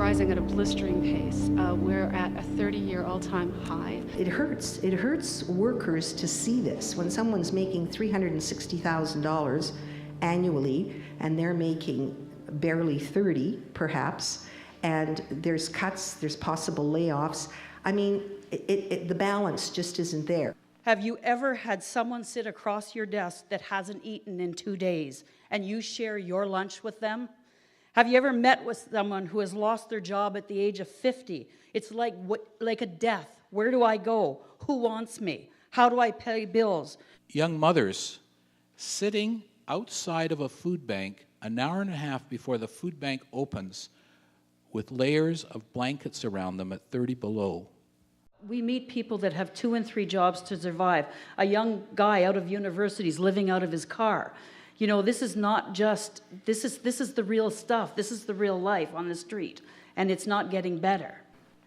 rising at a blistering pace. We're at a 30-year all-time high. It hurts. It hurts workers to see this. When someone's making $360,000 annually and they're making barely 30, perhaps, and there's cuts, there's possible layoffs. I mean, the balance just isn't there. Have you ever had someone sit across your desk that hasn't eaten in 2 days and you share your lunch with them? Have you ever met with someone who has lost their job at the age of 50? It's like a death. Where do I go? Who wants me? How do I pay bills? Young mothers sitting outside of a food bank an hour and a half before the food bank opens with layers of blankets around them at 30 below. We meet people that have 2 and 3 jobs to survive. A young guy out of university is living out of his car. You know, this is not just, this is the real stuff. This is the real life on the street, and it's not getting better.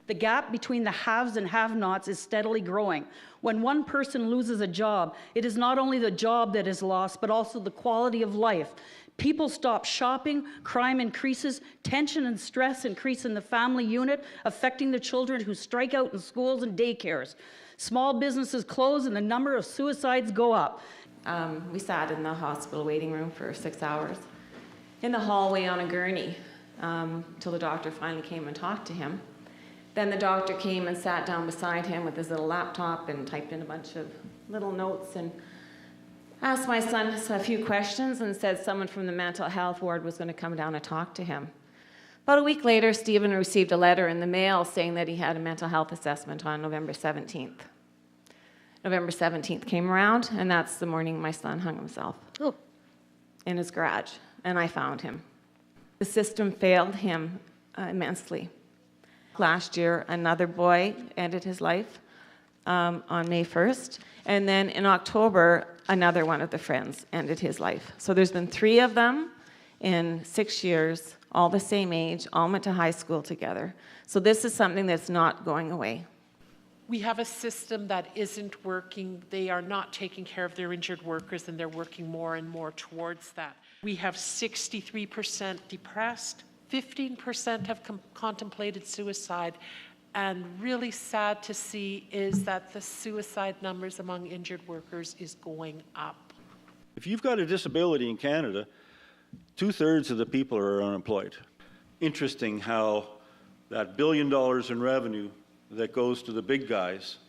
The gap between the haves and have-nots is steadily growing. When one person loses a job, it is not only the job that is lost, but also the quality of life. People stop shopping, crime increases, tension and stress increase in the family unit, affecting the children who strike out in schools and daycares. Small businesses close and the number of suicides go up. We sat in the hospital waiting room for 6 hours in the hallway on a gurney till the doctor finally came and talked to him. Then the doctor came and sat down beside him with his little laptop and typed in a bunch of little notes and asked my son a few questions and said someone from the mental health ward was going to come down and talk to him. About a week later, Stephen received a letter in the mail saying that he had a mental health assessment on November 17th. November 17th came around, and that's the morning my son hung himself in his garage, and I found him. The system failed him immensely. Last year, another boy ended his life on May 1st, and then in October, another one of the friends ended his life. So there's been 3 of them in 6 years, all the same age, all went to high school together. So this is something that's not going away. We have a system that isn't working. They are not taking care of their injured workers, and they're working more and more towards that. We have 63% depressed, 15% have contemplated suicide, and really sad to see is that the suicide numbers among injured workers is going up. If you've got a disability in Canada, 2/3 of the people are unemployed. Interesting how that $1 billion in revenue that goes to the big guys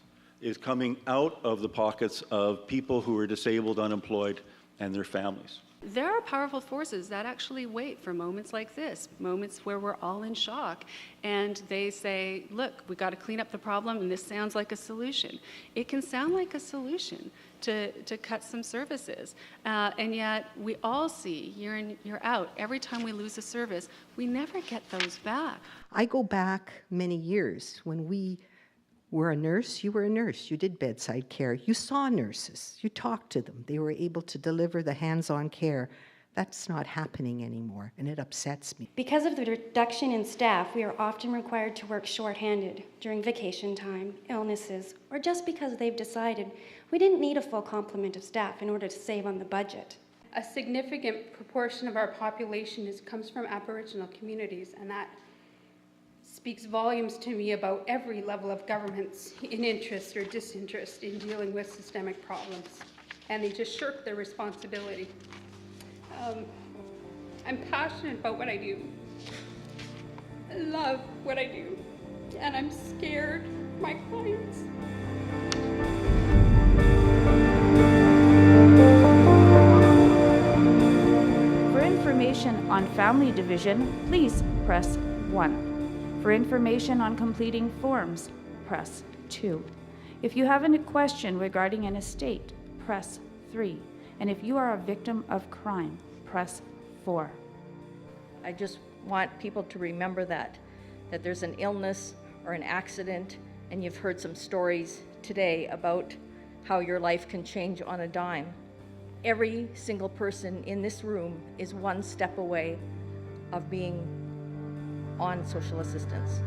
is coming out of the pockets of people who are disabled, unemployed, and their families. There are powerful forces that actually wait for moments like this, moments where we're all in shock, and they say, look, we got to clean up the problem, and this sounds like a solution. It can sound like a solution to cut some services, and yet we all see year in, year out, every time we lose a service, we never get those back. I go back many years. When we were a nurse, you were a nurse. You did bedside care. You saw nurses. You talked to them. They were able to deliver the hands-on care. That's not happening anymore, and it upsets me. Because of the reduction in staff, we are often required to work shorthanded during vacation time, illnesses, or just because they've decided we didn't need a full complement of staff in order to save on the budget. A significant proportion of our population comes from Aboriginal communities, and that speaks volumes to me about every level of government's in interest or disinterest in dealing with systemic problems, and they just shirk their responsibility. I'm passionate about what I do. I love what I do, and I'm scared for my clients. For information on family division, please press 1. For information on completing forms, press 2. If you have a question regarding an estate, press 3. And if you are a victim of crime, press 4. I just want people to remember that there's an illness or an accident, and you've heard some stories today about how your life can change on a dime. Every single person in this room is one step away of being on social assistance.